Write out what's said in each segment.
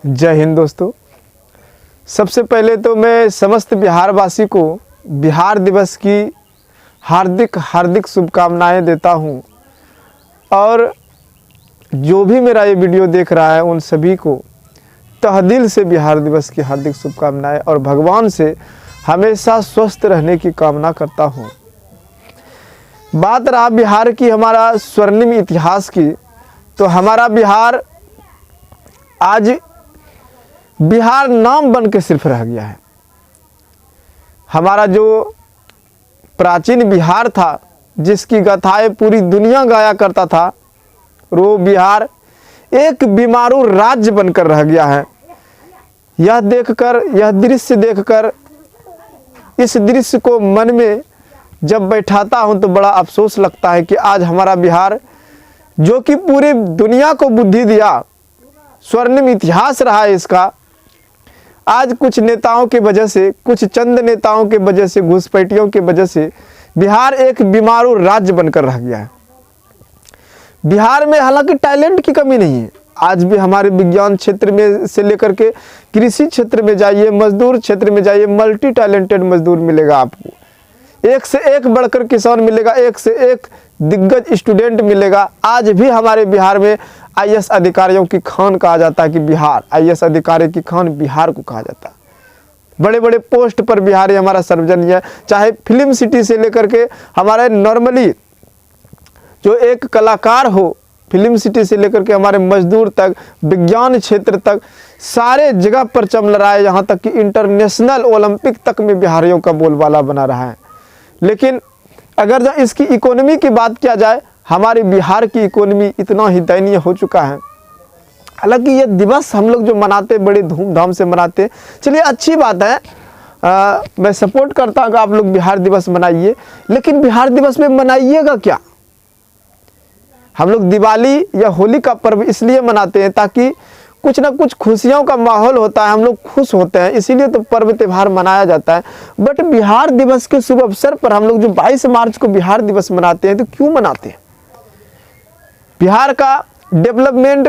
जय हिंद दोस्तों। सबसे पहले तो मैं समस्त बिहारवासी को बिहार दिवस की हार्दिक हार्दिक शुभकामनाएं देता हूं और जो भी मेरा ये वीडियो देख रहा है उन सभी को तहदिल से बिहार दिवस की हार्दिक शुभकामनाएं और भगवान से हमेशा स्वस्थ रहने की कामना करता हूं। बात रहा बिहार की, हमारा स्वर्णिम इतिहास की, तो हमारा बिहार आज बिहार नाम बन के सिर्फ रह गया है। हमारा जो प्राचीन बिहार था, जिसकी गाथाएं पूरी दुनिया गाया करता था, वो बिहार एक बीमारू राज्य बनकर रह गया है। यह देखकर, यह दृश्य देखकर, इस दृश्य को मन में जब बैठाता हूं तो बड़ा अफसोस लगता है कि आज हमारा बिहार, जो कि पूरी दुनिया को बुद्धि दिया, स्वर्णिम इतिहास रहा है इसका, आज कुछ नेताओं की वजह से, कुछ चंद नेताओं की वजह से, घुसपैठियों की वजह से बिहार एक बीमारू राज्य बनकर रह गया है। बिहार में हालांकि टैलेंट की कमी नहीं है। आज भी हमारे विज्ञान क्षेत्र में से लेकर के कृषि क्षेत्र में जाइए, मजदूर क्षेत्र में जाइए, मल्टी टैलेंटेड मजदूर मिलेगा आपको। एक से एक बढ़कर किसान मिलेगा, एक से एक दिग्गज स्टूडेंट मिलेगा। आज भी हमारे बिहार में आईएएस अधिकारियों की खान कहा जाता है कि बिहार, आईएएस अधिकारी की खान बिहार को कहा जाता है। बड़े बड़े पोस्ट पर बिहारी हमारा सर्वजनीय है। चाहे फिल्म सिटी से लेकर के हमारे नॉर्मली जो एक कलाकार हो, फिल्म सिटी से लेकर के हमारे मजदूर तक, विज्ञान क्षेत्र तक, सारे जगह पर चमल रहा है। यहाँ तक कि इंटरनेशनल ओलंपिक तक में बिहारियों का बोलबाला बना रहा है। लेकिन अगर जब इसकी इकोनॉमी की बात किया जाए, हमारे बिहार की इकोनॉमी इतना ही दयनीय हो चुका है। हालांकि ये दिवस हम लोग जो मनाते, बड़े धूमधाम से मनाते, चलिए अच्छी बात है। मैं सपोर्ट करता हूँ कि आप लोग बिहार दिवस मनाइए, लेकिन बिहार दिवस में मनाइएगा क्या? हम लोग दिवाली या होली का पर्व इसलिए मनाते हैं ताकि कुछ ना कुछ खुशियों का माहौल होता है, हम लोग खुश होते हैं, इसीलिए तो पर्व त्यौहार मनाया जाता है। बट बिहार दिवस के शुभ अवसर पर हम लोग जो 22 मार्च को बिहार दिवस मनाते हैं, तो क्यों मनाते हैं? बिहार का डेवलपमेंट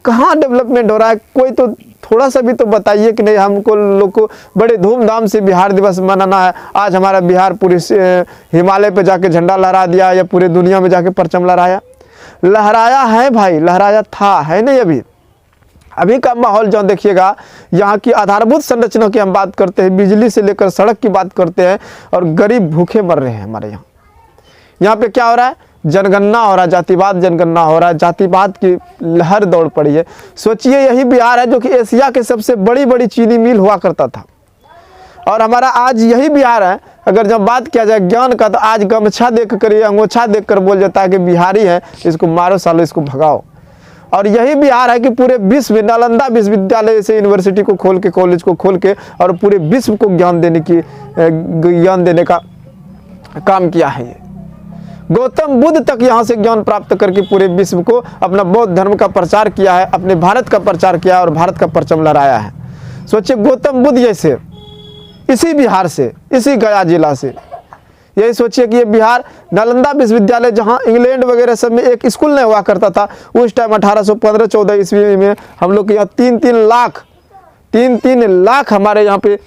कहाँ डेवलपमेंट हो रहा है? कोई तो थोड़ा सा भी तो बताइए कि नहीं, हमको लोग को बड़े धूमधाम से बिहार दिवस मनाना है। आज हमारा बिहार पूरे हिमालय पे जाके झंडा लहरा दिया या पूरे दुनिया में जाके परचम लहराया है भाई, लहराया था, है नहीं? अभी का माहौल जो देखिएगा, यहाँ की आधारभूत संरचना की हम बात करते हैं, बिजली से लेकर सड़क की बात करते हैं, और गरीब भूखे मर रहे हैं हमारे यहाँ। यहाँ पे क्या हो रहा है? जनगणना हो रहा है, जातिवाद जनगणना हो रहा है, जातिवाद की लहर दौड़ पड़ी है। सोचिए, यही बिहार है जो कि एशिया के सबसे बड़ी बड़ी चीनी मिल हुआ करता था, और हमारा आज यही बिहार है। अगर जब बात किया जाए ज्ञान का, तो आज गमछा देख कर, ये अंगोछा देख कर बोल जाता है कि बिहारी है, इसको मारो सालो, इसको भगाओ। और यही बिहार है कि पूरे विश्व में नालंदा विश्वविद्यालय से यूनिवर्सिटी को खोल के, कॉलेज को खोल के, और पूरे विश्व को ज्ञान देने का काम किया है। ये गौतम बुद्ध तक यहाँ से ज्ञान प्राप्त करके पूरे विश्व को अपना बौद्ध धर्म का प्रचार किया है, अपने भारत का प्रचार किया और भारत का परचम लहराया है। सोचिए, गौतम बुद्ध जैसे इसी बिहार से, इसी गया जिला से। यही सोचिए कि ये बिहार नालंदा विश्वविद्यालय, जहाँ इंग्लैंड वगैरह सब में एक स्कूल नहीं हुआ करता था, उस टाइम 1815-14 ईस्वी में हम लोग के यहाँ 3-3 लाख हमारे यहाँ पे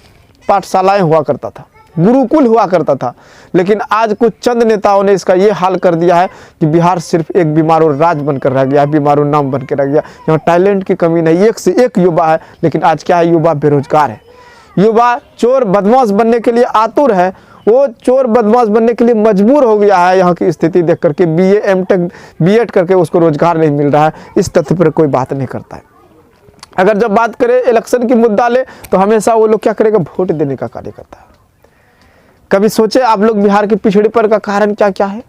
पाठशालाएं हुआ करता था, गुरुकुल हुआ करता था। लेकिन आज कुछ चंद नेताओं ने इसका ये हाल कर दिया है कि बिहार सिर्फ एक बीमारू राज्य बनकर रह गया, बीमारू नाम बन के रह गया। यहाँ टैलेंट की कमी नहीं, एक से एक युवा है, लेकिन आज क्या है? युवा बेरोजगार है। युवा चोर बदमाश बनने के लिए आतुर है, वो चोर बदमाश बनने के लिए मजबूर हो गया है। यहाँ की स्थिति देख करके BA M.Tech B.Ed करके उसको रोजगार नहीं मिल रहा है। इस तथ्य पर कोई बात नहीं करता है। अगर जब बात करें इलेक्शन की मुद्दा ले, तो हमेशा वो लोग क्या करेगा? वोट देने का कार्य करता है। कभी सोचे आप लोग बिहार के पिछड़ेपन का कारण क्या क्या है?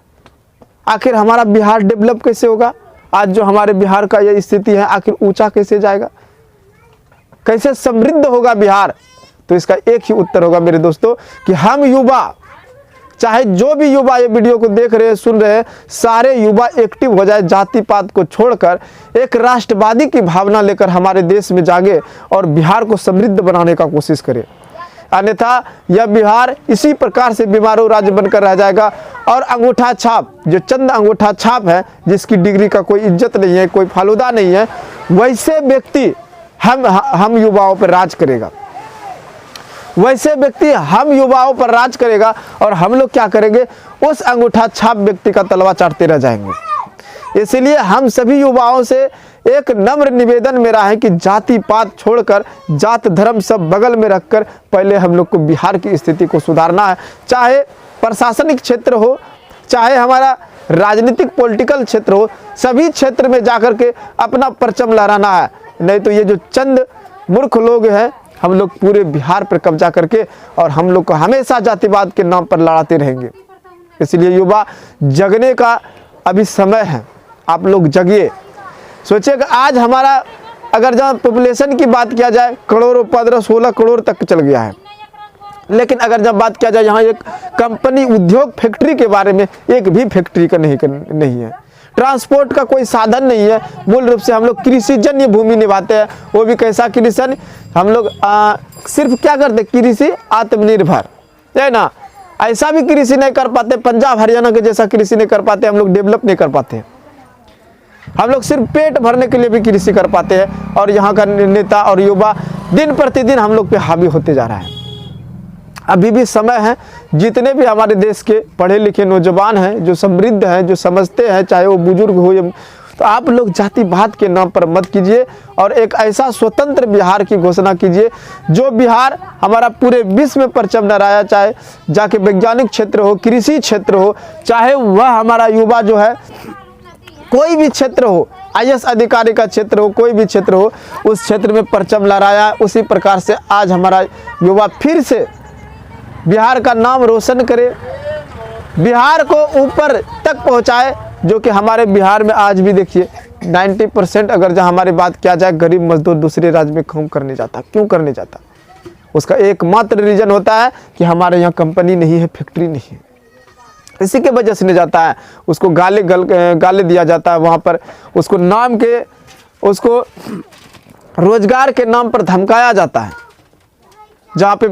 आखिर हमारा बिहार डेवलप कैसे होगा? आज जो हमारे बिहार का यह स्थिति है, आखिर ऊंचा कैसे जाएगा? कैसे समृद्ध होगा बिहार? तो इसका एक ही उत्तर होगा मेरे दोस्तों, कि हम युवा, चाहे जो भी युवा ये वीडियो को देख रहे हैं, सुन रहे हैं, सारे युवा एक्टिव हो जाए, जाति पात को छोड़कर एक राष्ट्रवादी की भावना लेकर हमारे देश में जागे और बिहार को समृद्ध बनाने का कोशिश करें। अन्यथा यह बिहार इसी प्रकार से बीमारू राज्य बनकर रह जाएगा। और अंगूठा छाप, जो चंद अंगूठा छाप है, जिसकी डिग्री का कोई इज्जत नहीं है, कोई फालूदा नहीं है, वैसे व्यक्ति हम युवाओं पर राज करेगा, वैसे व्यक्ति हम युवाओं पर राज करेगा और हम लोग क्या करेंगे, उस अंगूठा छाप व्यक्ति का तलवा चाटते रह जाएंगे। इसलिए हम सभी युवाओं से एक नम्र निवेदन मेरा है कि जाति पात छोड़कर, जात धर्म सब बगल में रखकर पहले हम लोग को बिहार की स्थिति को सुधारना है। चाहे प्रशासनिक क्षेत्र हो, चाहे हमारा राजनीतिक पॉलिटिकल क्षेत्र हो, सभी क्षेत्र में जाकर के अपना परचम लहराना है। नहीं तो ये जो चंद मूर्ख लोग हैं, हम लोग पूरे बिहार पर कब्जा करके और हम लोग को हमेशा जातिवाद के नाम पर लड़ाते रहेंगे। इसलिए युवा जगने का अभी समय है, आप लोग जगिए। सोचिए कि आज हमारा अगर जहाँ पॉपुलेशन की बात किया जाए, करोड़ों 15-16 करोड़ तक चल गया है, लेकिन अगर जब बात किया जाए यहाँ एक कंपनी उद्योग फैक्ट्री के बारे में, एक भी फैक्ट्री का नहीं है। ट्रांसपोर्ट का कोई साधन नहीं है। मूल रूप से हम लोग कृषिजन्य भूमि निभाते हैं, वो भी कैसा कृषि, हम लोग सिर्फ क्या करते, कृषि आत्मनिर्भर है ना। ऐसा भी कृषि नहीं कर पाते, पंजाब हरियाणा के जैसा कृषि नहीं कर पाते, हम लोग डेवलप नहीं कर पाते। हम लोग सिर्फ पेट भरने के लिए भी कृषि कर पाते हैं और यहाँ का नेता और युवा दिन प्रतिदिन हम लोग पे हावी होते जा रहा है। अभी भी समय है, जितने भी हमारे देश के पढ़े लिखे नौजवान हैं, जो समृद्ध हैं, जो समझते हैं, चाहे वो बुजुर्ग हो, तो आप लोग जातिवाद के नाम पर मत कीजिए और एक ऐसा स्वतंत्र बिहार की घोषणा कीजिए जो बिहार हमारा पूरे विश्व में परचम लहराया। चाहे जाके वैज्ञानिक क्षेत्र हो, कृषि क्षेत्र हो, चाहे वह हमारा युवा जो है कोई भी क्षेत्र हो, IAS अधिकारी का क्षेत्र हो, कोई भी क्षेत्र हो, उस क्षेत्र में परचम लहराया। उसी प्रकार से आज हमारा युवा फिर से बिहार का नाम रोशन करे, बिहार को ऊपर तक पहुंचाए, जो कि हमारे बिहार में आज भी देखिए 90% अगर जहाँ हमारी बात किया जाए, गरीब मजदूर दूसरे राज्य में काम करने जाता। क्यों करने जाता? उसका एकमात्र रीज़न होता है कि हमारे यहाँ कंपनी नहीं है, फैक्ट्री नहीं है, इसी के वजह से नहीं जाता है। उसको गाले दिया जाता है वहाँ पर, उसको नाम के, उसको रोजगार के नाम पर धमकाया जाता है। जहाँ पे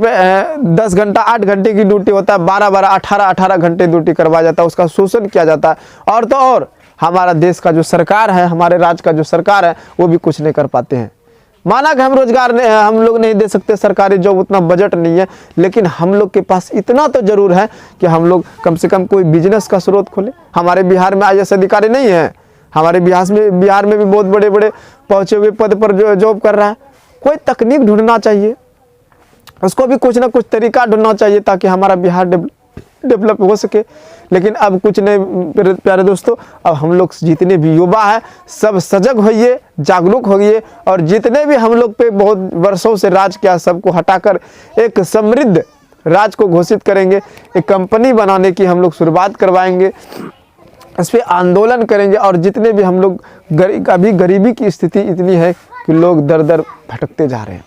10 घंटा 8 घंटे की ड्यूटी होता है, 12-12 18-18 घंटे ड्यूटी करवाया जाता है, उसका शोषण किया जाता है। और तो और हमारा देश का जो सरकार है, हमारे राज्य का जो सरकार है, वो भी कुछ नहीं कर पाते हैं। माना कि हम रोजगार हम लोग नहीं दे सकते, सरकारी जॉब उतना बजट नहीं है, लेकिन हम लोग के पास इतना तो जरूर है कि हम लोग कम से कम कोई बिजनेस का स्रोत खोले। हमारे बिहार में IAS अधिकारी नहीं है, हमारे बिहार में भी बहुत बड़े बड़े पहुँचे हुए पद पर जॉब कर रहा है। कोई तकनीक ढूंढना चाहिए, उसको भी कुछ ना कुछ तरीका ढूंढना चाहिए ताकि हमारा बिहार डेवलप हो सके। लेकिन अब कुछ नहीं प्यारे दोस्तों, अब हम लोग जितने भी युवा हैं सब सजग होइए, जागरूक होइए और जितने भी हम लोग पे बहुत वर्षों से राज किया, सबको हटाकर एक समृद्ध राज को घोषित करेंगे। एक कंपनी बनाने की हम लोग शुरुआत करवाएंगे, इस पर आंदोलन करेंगे। और जितने भी हम लोग अभी गरीबी की स्थिति इतनी है कि लोग दर दर भटकते जा रहे हैं।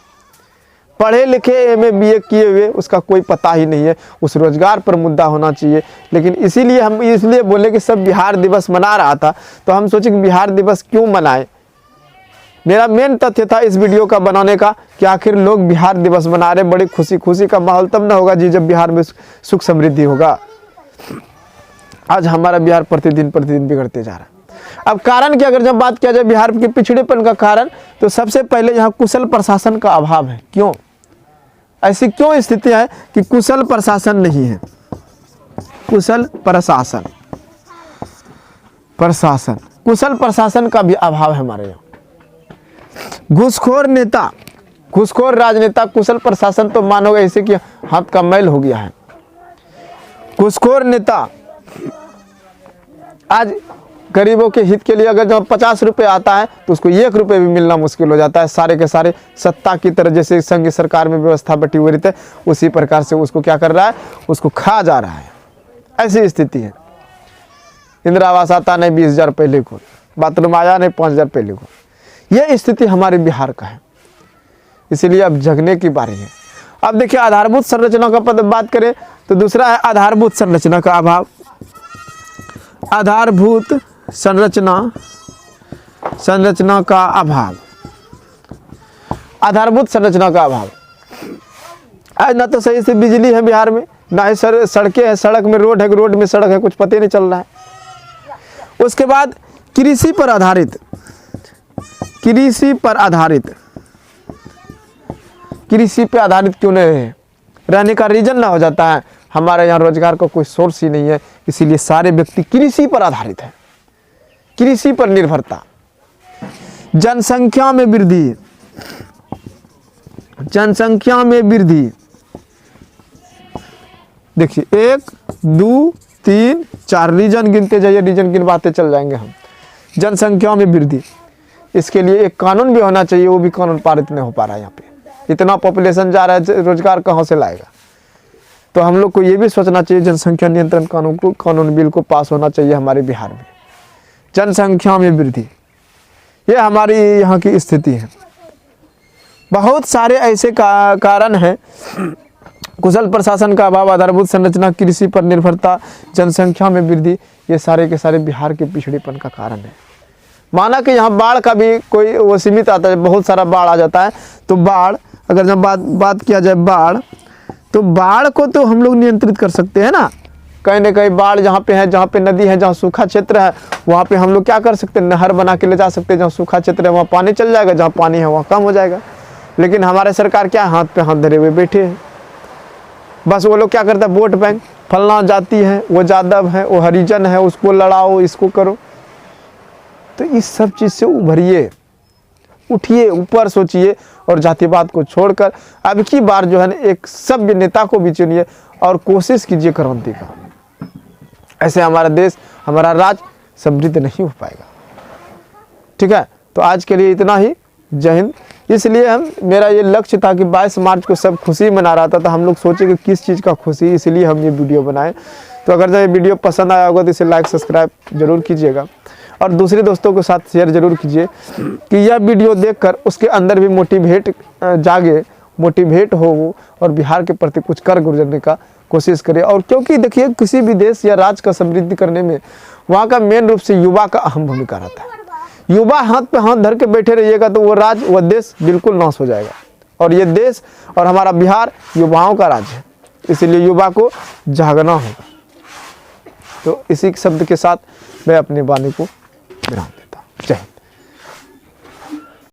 पढ़े लिखे MA BA किए हुए उसका कोई पता ही नहीं है, उस रोजगार पर मुद्दा होना चाहिए। लेकिन इसीलिए हम इसलिए बोले कि सब बिहार दिवस मना रहा था, तो हम सोचे कि बिहार दिवस क्यों मनाएं। मेरा मेन तथ्य था इस वीडियो का बनाने का कि आखिर लोग बिहार दिवस मना रहे, बड़ी खुशी का माहौल तब ना होगा जी जब बिहार में सुख समृद्धि होगा। आज हमारा बिहार प्रतिदिन बिगड़ते जा रहा है। अब कारण की अगर जब बात किया जाए बिहार के पिछड़ेपन का कारण, तो सबसे पहले यहाँ कुशल प्रशासन का अभाव है। क्यों ऐसी क्यों स्थिति है कि कुशल प्रशासन नहीं है? कुशल प्रशासन का भी अभाव है हमारे यहाँ। घूसखोर राजनेता, कुशल प्रशासन तो मानोगे ऐसे कि हाथ का मैल हो गया है। घूसखोर नेता आज गरीबों के हित के लिए अगर जब 50 रुपये आता है तो उसको 1 रुपये भी मिलना मुश्किल हो जाता है। सारे के सारे सत्ता की तरह, जैसे संघ सरकार में व्यवस्था बटी हुई रहती है, उसी प्रकार से उसको क्या कर रहा है, उसको खा जा रहा है। ऐसी स्थिति है। इंदिरा आवास आता नहीं 20,000 पहले को, बाथरूम आया नहीं 5,000 पहले को। यह स्थिति हमारे बिहार का है। इसीलिए अब जगने की बारी है। अब देखिए आधारभूत संरचना का बात करें तो दूसरा है आधारभूत संरचना का अभाव। आधारभूत संरचना का अभाव। आधारभूत संरचना का अभाव। आज ना तो सही से बिजली है बिहार में, ना ही सड़कें हैं, सड़क में रोड है, रोड में सड़क है, कुछ पता नहीं चल रहा है। उसके बाद कृषि पर आधारित कृषि पे आधारित क्यों नहीं रहे? रहने का रीजन ना हो जाता है, हमारे यहाँ रोजगार का कोई सोर्स ही नहीं है, इसीलिए सारे व्यक्ति कृषि पर आधारित है, कृषि पर निर्भरता। जनसंख्या में वृद्धि, जनसंख्या में वृद्धि, देखिए 1 2 3 4 रीजन गिनते जाइए, रीजन गिनवाते चल जाएंगे हम। जनसंख्या में वृद्धि, इसके लिए एक कानून भी होना चाहिए, वो भी कानून पारित नहीं हो पा रहा है। यहाँ पे इतना पॉपुलेशन जा रहा है, रोजगार कहाँ से लाएगा? तो हम लोग को ये भी सोचना चाहिए, जनसंख्या नियंत्रण कानून बिल को पास होना चाहिए हमारे बिहार में। जनसंख्या में वृद्धि, ये हमारी यहाँ की स्थिति है। बहुत सारे ऐसे कारण हैं, कुशल प्रशासन का अभाव, आधारभूत संरचना, कृषि पर निर्भरता, जनसंख्या में वृद्धि, ये सारे के सारे बिहार के पिछड़ेपन का कारण है। माना कि यहाँ बाढ़ का भी कोई वो सीमित आता है, बहुत सारा बाढ़ आ जाता है, तो बाढ़ अगर जब बात किया जाए बाढ़, तो बाढ़ को तो हम लोग नियंत्रित कर सकते हैं ना। कहीं ना कहीं बाढ़ जहाँ पे है, जहाँ पे नदी है, जहाँ सूखा क्षेत्र है, वहाँ पे हम लोग क्या कर सकते हैं, नहर बना के ले जा सकते हैं। जहाँ सूखा क्षेत्र है वहाँ पानी चल जाएगा, जहाँ पानी है वहाँ कम हो जाएगा। लेकिन हमारे सरकार क्या हाथ पे हाथ धरे हुए बैठे हैं। बस वो लोग क्या करता है, वोट बैंक, फलना जाति है, वो यादव है, वो हरिजन है, उसको लड़ाओ, इसको करो। तो इस सब चीज़ से उभरिए, उठिए, ऊपर सोचिए और जातिवाद को छोड़कर अब की बार जो है ना एक सभ्य नेता को भी चुनिए और कोशिश कीजिए क्रांति का। ऐसे हमारा देश, हमारा राज्य समृद्ध नहीं हो पाएगा। ठीक है, तो आज के लिए इतना ही। जय हिंद। इसलिए मेरा ये लक्ष्य था कि 22 मार्च को सब खुशी मना रहा था, तो हम लोग सोचे कि किस चीज़ का खुशी, इसलिए हम ये वीडियो बनाए। तो अगर जब ये वीडियो पसंद आया होगा तो इसे लाइक सब्सक्राइब जरूर कीजिएगा और दूसरे दोस्तों के साथ शेयर जरूर कीजिए कि यह वीडियो देखकर उसके अंदर भी मोटिवेट जागे, मोटिवेट हो वो और बिहार के प्रति कुछ कर गुजरने का कोशिश करे। और क्योंकि देखिए किसी भी देश या राज्य का समृद्धि करने में वहाँ का मेन रूप से युवा का अहम भूमिका रहता है। युवा हाथ पे हाथ धर के बैठे रहिएगा तो वो राज्य, वो देश बिल्कुल नाश हो जाएगा। और ये देश और हमारा बिहार युवाओं का राज्य है, इसीलिए युवा को जागना होगा। तो इसी शब्द के साथ मैं अपनी वाणी को विराम देता हूँ। जय हिंद।